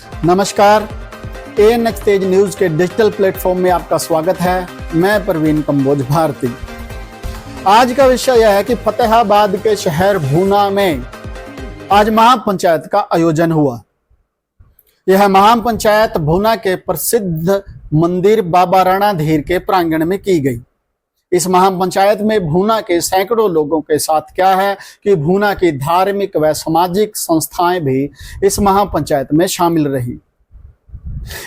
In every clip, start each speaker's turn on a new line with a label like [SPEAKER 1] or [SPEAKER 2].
[SPEAKER 1] नमस्कार, एएनएच तेज न्यूज के digital platform में आपका स्वागत है। मैं प्रवीण कंबोज भारती। आज का विषय यह है कि फतेहाबाद के शहर भूना में आज महापंचायत का आयोजन हुआ। यह महापंचायत भूना के प्रसिद्ध मंदिर बाबा रणधीर के प्रांगण में की गई। इस महापंचायत में भूना के सैकड़ों लोगों के साथ क्या है कि भूना की धार्मिक व सामाजिक संस्थाएं भी इस महापंचायत में शामिल रही।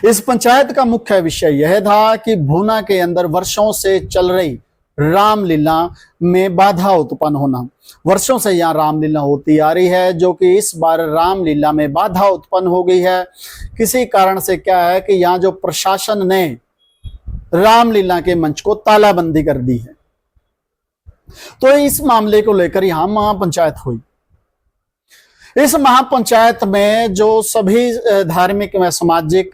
[SPEAKER 1] इस पंचायत का मुख्य विषय यह था कि भूना के अंदर वर्षों से चल रही रामलीला में बाधा उत्पन्न होना। वर्षों से यहाँ रामलीला होती आ रही है, जो कि इस बार रामलीला में बाधा उत्पन्न हो गई है। किसी कारण से क्या है कि यहाँ जो प्रशासन ने रामलीला के मंच को तालाबंदी कर दी है, तो इस मामले को लेकर यहां महापंचायत हुई। इस महापंचायत में जो सभी धार्मिक व सामाजिक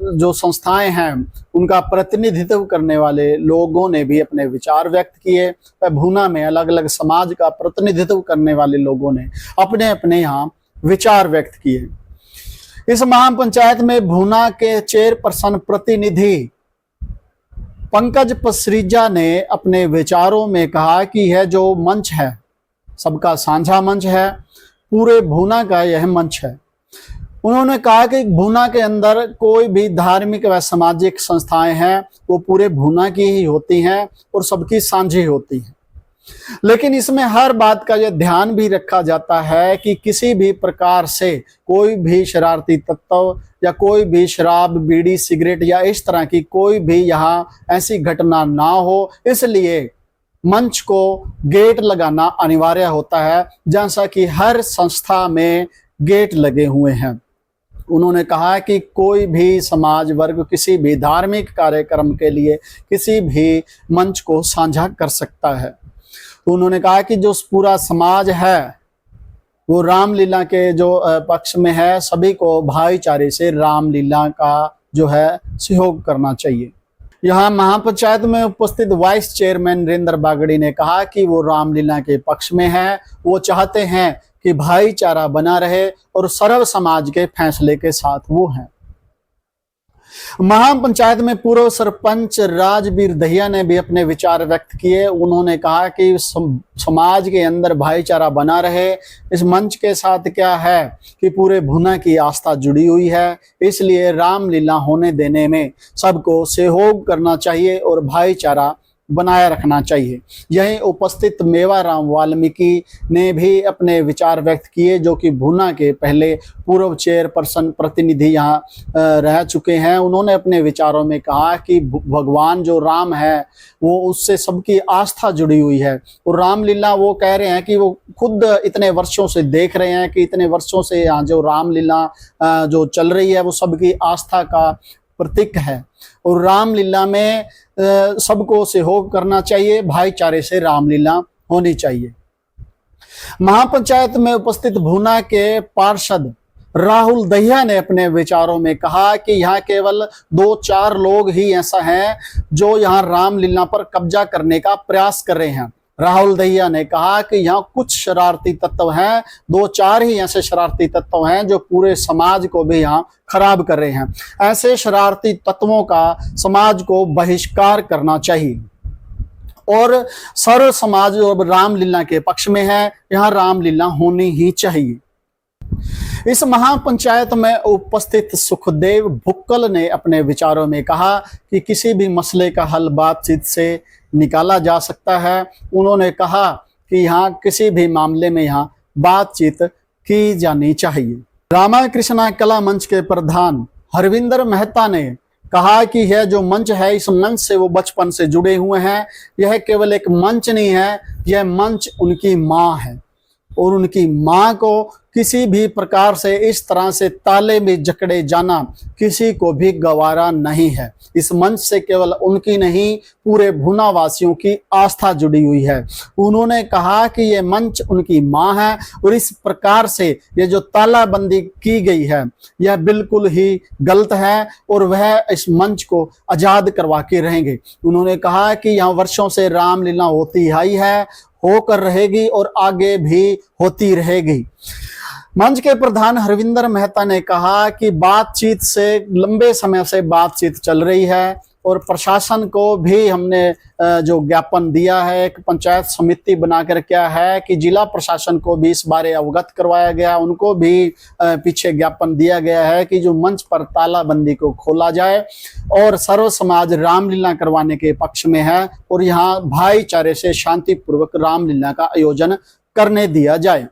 [SPEAKER 1] जो संस्थाएं हैं, उनका प्रतिनिधित्व करने वाले लोगों ने भी अपने विचार व्यक्त किए। भूना में अलग अलग समाज का प्रतिनिधित्व करने वाले लोगों ने अपने अपने यहाँ विचार व्यक्त किए। इस महापंचायत में भूना के चेयरपर्सन प्रतिनिधि पंकज पसरीजा ने अपने विचारों में कहा कि यह जो मंच है सबका साझा मंच है, पूरे भूना का यह मंच है। उन्होंने कहा कि भूना के अंदर कोई भी धार्मिक व सामाजिक संस्थाएं हैं वो पूरे भूना की ही होती हैं और सबकी साझी होती हैं। लेकिन इसमें हर बात का यह ध्यान भी रखा जाता है कि किसी भी प्रकार से कोई भी शरारती तत्व या कोई भी शराब, बीड़ी, सिगरेट या इस तरह की कोई भी यहाँ ऐसी घटना ना हो, इसलिए मंच को गेट लगाना अनिवार्य होता है, जैसा कि हर संस्था में गेट लगे हुए हैं। उन्होंने कहा कि कोई भी समाज वर्ग किसी भी धार्मिक कार्यक्रम के लिए किसी भी मंच को साझा कर सकता है। उन्होंने कहा कि जो पूरा समाज है वो रामलीला के जो पक्ष में है, सभी को भाईचारे से रामलीला का जो है सहयोग करना चाहिए। यहाँ महापंचायत में उपस्थित वाइस चेयरमैन नरेंद्र बागड़ी ने कहा कि वो रामलीला के पक्ष में है। वो चाहते हैं कि भाईचारा बना रहे और सर्व समाज के फैसले के साथ वो हैं। महापंचायत में पूर्व सरपंच राजबीर दहिया ने भी अपने विचार व्यक्त किए। उन्होंने कहा कि समाज के अंदर भाईचारा बना रहे। इस मंच के साथ क्या है कि पूरे भूना की आस्था जुड़ी हुई है, इसलिए रामलीला होने देने में सबको सहयोग करना चाहिए और भाईचारा बनाए रखना चाहिए। यहीं उपस्थित मेवाराम वाल्मीकि ने भी अपने विचार व्यक्त किए, जो कि भूना के पहले पूर्व चेयरपर्सन प्रतिनिधि यहाँ रह चुके हैं। उन्होंने अपने विचारों में कहा कि भगवान जो राम है वो उससे सबकी आस्था जुड़ी हुई है और रामलीला वो कह रहे हैं कि वो खुद इतने वर्षों से देख रहे हैं कि इतने वर्षों से यहाँ जो रामलीला जो चल रही है वो सबकी आस्था का प्रतीक है और रामलीला में सबको सहयोग करना चाहिए, भाईचारे से रामलीला होनी चाहिए। महापंचायत में उपस्थित भूना के पार्षद राहुल दहिया ने अपने विचारों में कहा कि यहाँ केवल 2-4 लोग ही ऐसा हैं जो यहाँ रामलीला पर कब्जा करने का प्रयास कर रहे हैं। राहुल दहिया ने कहा कि यहाँ कुछ शरारती तत्व हैं, 2-4 ही ऐसे शरारती तत्व हैं जो पूरे समाज को भी यहाँ खराब कर रहे हैं। ऐसे शरारती तत्वों का समाज को बहिष्कार करना चाहिए और सर्व समाज रामलीला के पक्ष में है, यहाँ रामलीला होनी ही चाहिए। इस महापंचायत में उपस्थित सुखदेव भुक्कल ने अपने विचारों में कहा कि किसी भी मसले का हल बातचीत से निकाला जा सकता है। उन्होंने कहा कि यहाँ किसी भी मामले में यहाँ बातचीत की जानी चाहिए। रामाकृष्णा कला मंच के प्रधान हरविंदर मेहता ने कहा कि यह जो मंच है, इस मंच से वो बचपन से जुड़े हुए हैं। यह केवल एक मंच नहीं है, यह मंच उनकी माँ है और उनकी माँ को किसी भी प्रकार से इस तरह से ताले में जकड़े जाना किसी को भी गवारा नहीं है। इस मंच से केवल उनकी नहीं, पूरे भूना वासियों की आस्था जुड़ी हुई है। उन्होंने कहा कि ये मंच उनकी माँ है और इस प्रकार से ये जो तालाबंदी की गई है यह बिल्कुल ही गलत है और वह इस मंच को आजाद करवा के रहेंगे। उन्होंने कहा कि यहाँ वर्षों से रामलीला होती आई है, होकर रहेगी और आगे भी होती रहेगी। मंच के प्रधान हरविंदर मेहता ने कहा कि बातचीत से लंबे समय से बातचीत चल रही है और प्रशासन को भी हमने जो ज्ञापन दिया है, एक पंचायत समिति बनाकर क्या है कि जिला प्रशासन को भी इस बारे अवगत करवाया गया, उनको भी पीछे ज्ञापन दिया गया है कि जो मंच पर तालाबंदी को खोला जाए और सर्व समाज रामलीला करवाने के पक्ष में है और यहाँ भाईचारे से शांतिपूर्वक रामलीला का आयोजन करने दिया जाए।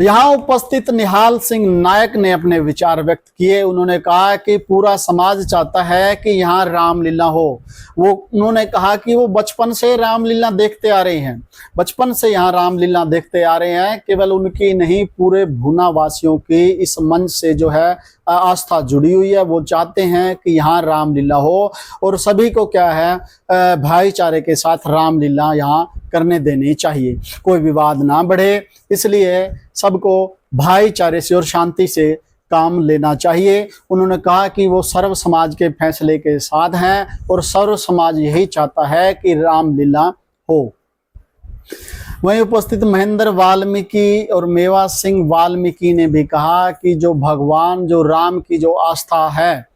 [SPEAKER 1] यहाँ उपस्थित निहाल सिंह नायक ने अपने विचार व्यक्त किए। उन्होंने कहा कि पूरा समाज चाहता है कि यहाँ रामलीला हो। उन्होंने कहा कि वो बचपन से रामलीला देखते आ रहे हैं, बचपन से यहाँ रामलीला देखते आ रहे हैं। केवल उनकी नहीं, पूरे भूना वासियों की इस मंच से जो है आस्था जुड़ी हुई है। वो चाहते हैं कि यहाँ रामलीला हो और सभी को क्या है भाईचारे के साथ रामलीला यहाँ करने देनी चाहिए, कोई विवाद ना बढ़े, इसलिए सबको भाईचारे से और शांति से काम लेना चाहिए। उन्होंने कहा कि वो सर्व समाज के फैसले के साथ हैं और सर्व समाज यही चाहता है कि रामलीला हो। वहीं उपस्थित महेंद्र वाल्मीकि और मेवा सिंह वाल्मीकि ने भी कहा कि जो भगवान जो राम की जो आस्था है,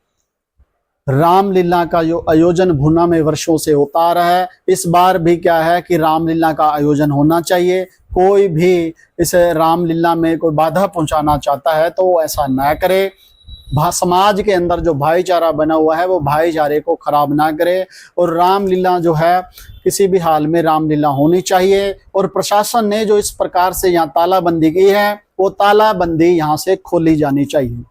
[SPEAKER 1] रामलीला का जो आयोजन भूना में वर्षों से होता आ रहा है, इस बार भी क्या है कि रामलीला का आयोजन होना चाहिए। कोई भी इस रामलीला में कोई बाधा पहुंचाना चाहता है तो वो ऐसा ना करे। समाज के अंदर जो भाईचारा बना हुआ है वो भाईचारे को खराब ना करे और रामलीला जो है किसी भी हाल में रामलीला होनी चाहिए। और प्रशासन ने जो इस प्रकार से यहाँ तालाबंदी की है वो तालाबंदी यहाँ से खोली जानी चाहिए।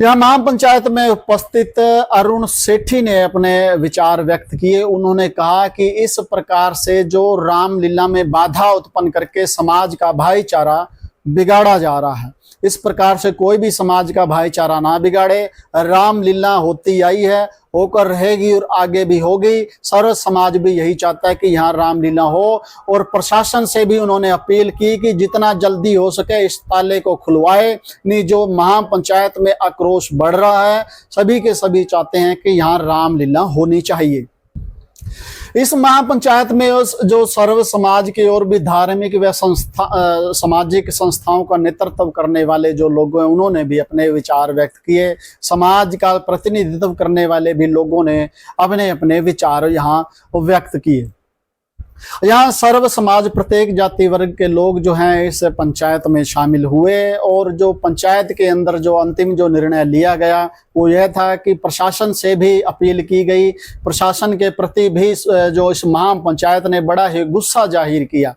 [SPEAKER 1] यहाँ महापंचायत में उपस्थित अरुण सेठी ने अपने विचार व्यक्त किए। उन्होंने कहा कि इस प्रकार से जो रामलीला में बाधा उत्पन्न करके समाज का भाईचारा बिगाड़ा जा रहा है, इस प्रकार से कोई भी समाज का भाईचारा ना बिगाड़े। रामलीला होती आई है, होकर रहेगी और आगे भी होगी। सर्व समाज भी यही चाहता है कि यहाँ रामलीला हो और प्रशासन से भी उन्होंने अपील की कि जितना जल्दी हो सके इस ताले को खुलवाए। नहीं, जो महापंचायत में आक्रोश बढ़ रहा है, सभी के सभी चाहते हैं कि यहाँ रामलीला होनी चाहिए। इस महापंचायत में जो सर्व समाज की और भी धार्मिक व सामाजिक संस्थाओं का नेतृत्व करने वाले जो लोग हैं, उन्होंने भी अपने विचार व्यक्त किए। समाज का प्रतिनिधित्व करने वाले भी लोगों ने अपने अपने विचार यहाँ व्यक्त किए। यहाँ सर्व समाज प्रत्येक जाति वर्ग के लोग जो हैं इस पंचायत में शामिल हुए और जो पंचायत के अंदर जो अंतिम जो निर्णय लिया गया वो यह था कि प्रशासन से भी अपील की गई। प्रशासन के प्रति भी जो इस महापंचायत ने बड़ा ही गुस्सा जाहिर किया।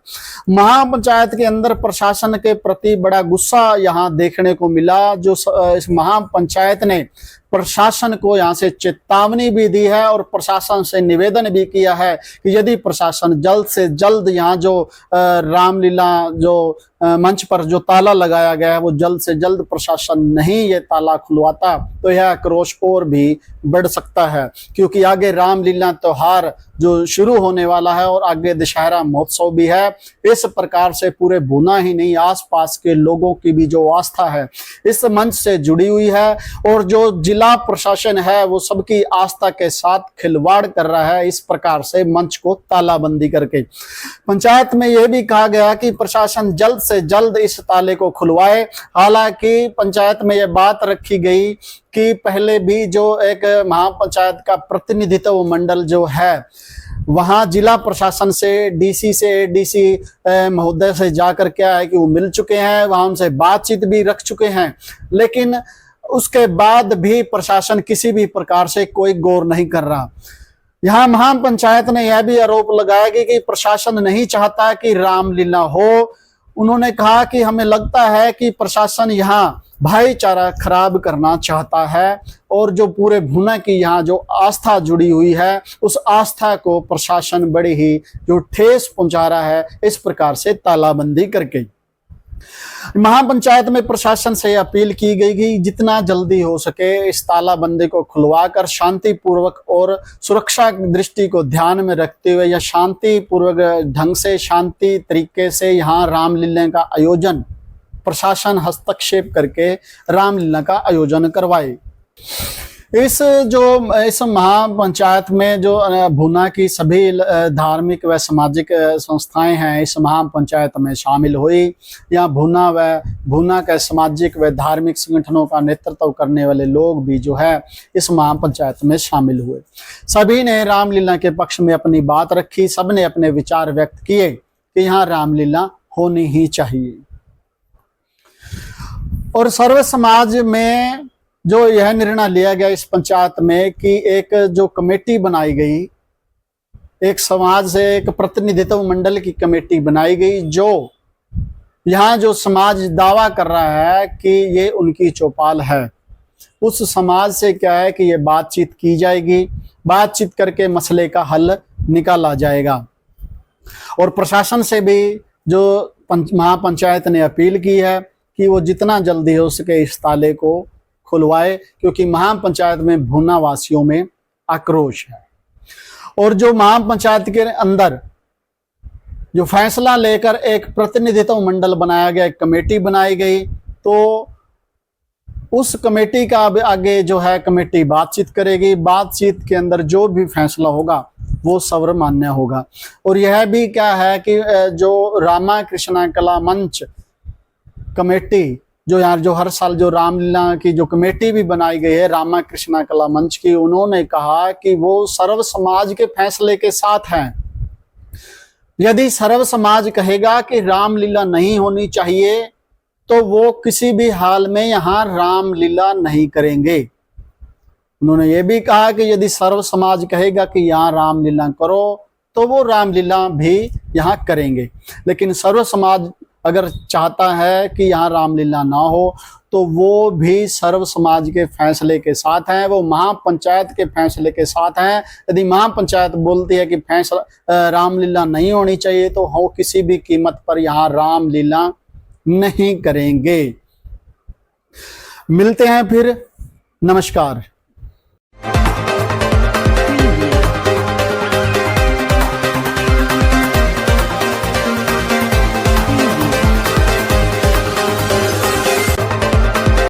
[SPEAKER 1] महापंचायत के अंदर प्रशासन के प्रति बड़ा गुस्सा यहाँ देखने को मिला। जो इस महापंचायत ने प्रशासन को यहाँ से चेतावनी भी दी है और प्रशासन से निवेदन भी किया है कि यदि प्रशासन जल्द से जल्द यहाँ जो रामलीला जो मंच पर जो ताला लगाया गया है वो जल्द से जल्द प्रशासन नहीं ये ताला खुलवाता तो यह आक्रोश और भी बढ़ सकता है, क्योंकि आगे रामलीला त्योहार जो शुरू होने वाला है और आगे दशहरा महोत्सव भी है। इस प्रकार से पूरे भूना ही नहीं, आसपास के लोगों की भी जो आस्था है इस मंच से जुड़ी हुई है और जो जिला प्रशासन है वो सबकी आस्था के साथ खिलवाड़ कर रहा है इस प्रकार से मंच को तालाबंदी करके। पंचायत में यह भी कहा गया कि प्रशासन जल्द से जल्द इस ताले को खुलवाए। हालांकि पंचायत में यह बात रखी गई कि पहले भी जो एक महापंचायत का प्रतिनिधित्व मंडल जो है वहां जिला प्रशासन से डीसी से एडीसी महोदय से जाकर क्या है कि वो मिल चुके हैं, वहां उनसे बातचीत भी रख चुके हैं, लेकिन उसके बाद भी प्रशासन किसी भी प्रकार से कोई गौर नहीं कर रहा। यहाँ महापंचायत ने यह भी आरोप लगाया कि प्रशासन नहीं चाहता कि रामलीला हो। उन्होंने कहा कि हमें लगता है कि प्रशासन यहाँ भाईचारा खराब करना चाहता है और जो पूरे भूना की यहाँ जो आस्था जुड़ी हुई है उस आस्था को प्रशासन बड़ी ही जो ठेस पहुंचा रहा है इस प्रकार से तालाबंदी करके। महापंचायत में प्रशासन से अपील की गई कि जितना जल्दी हो सके इस तालाबंदी को खुलवाकर शांतिपूर्वक और सुरक्षा की दृष्टि को ध्यान में रखते हुए या शांतिपूर्वक ढंग से शांति तरीके से यहाँ रामलीला का आयोजन प्रशासन हस्तक्षेप करके रामलीला का आयोजन करवाए। इस महापंचायत में जो भूना की सभी धार्मिक व सामाजिक संस्थाएं हैं इस महापंचायत में शामिल हुई। यहाँ भूना के सामाजिक व धार्मिक संगठनों का नेतृत्व करने वाले लोग भी जो है इस महापंचायत में शामिल हुए। सभी ने रामलीला के पक्ष में अपनी बात रखी। सबने अपने विचार व्यक्त किए कि यहाँ रामलीला होनी ही चाहिए। और सर्व समाज में जो यह निर्णय लिया गया इस पंचायत में कि एक जो कमेटी बनाई गई, एक समाज से एक प्रतिनिधित्व मंडल की कमेटी बनाई गई, जो यहाँ जो समाज दावा कर रहा है कि ये उनकी चौपाल है, उस समाज से क्या है कि ये बातचीत की जाएगी, बातचीत करके मसले का हल निकाला जाएगा। और प्रशासन से भी जो महापंचायत ने अपील की है कि वो जितना जल्दी हो सके इस ताले को खुलवाए, क्योंकि महापंचायत में भूना वासियों में आक्रोश है। और जो महापंचायत के अंदर जो फैसला लेकर एक प्रतिनिधित्व मंडल बनाया गया, एक कमेटी बनाई गई, तो उस कमेटी का आगे जो है कमेटी बातचीत करेगी। बातचीत के अंदर जो भी फैसला होगा वो सर्वमान्य होगा। और यह भी क्या है कि जो रामा कृष्णा कला मंच कमेटी जो यार जो हर साल जो रामलीला की जो कमेटी भी बनाई गई है रामा कृष्णा कला मंच की, उन्होंने कहा कि वो सर्व समाज के फैसले के साथ हैं। यदि सर्व समाज कहेगा कि रामलीला नहीं होनी चाहिए तो वो किसी भी हाल में यहाँ रामलीला नहीं करेंगे। उन्होंने ये भी कहा कि यदि सर्व समाज कहेगा कि यहाँ रामलीला करो तो वो रामलीला भी यहाँ करेंगे। लेकिन सर्व समाज अगर चाहता है कि यहाँ रामलीला ना हो तो वो भी सर्व समाज के फैसले के साथ हैं, वो महापंचायत के फैसले के साथ हैं। यदि महापंचायत बोलती है कि फैसला रामलीला नहीं होनी चाहिए तो वो किसी भी कीमत पर यहाँ रामलीला नहीं करेंगे। मिलते हैं फिर, नमस्कार।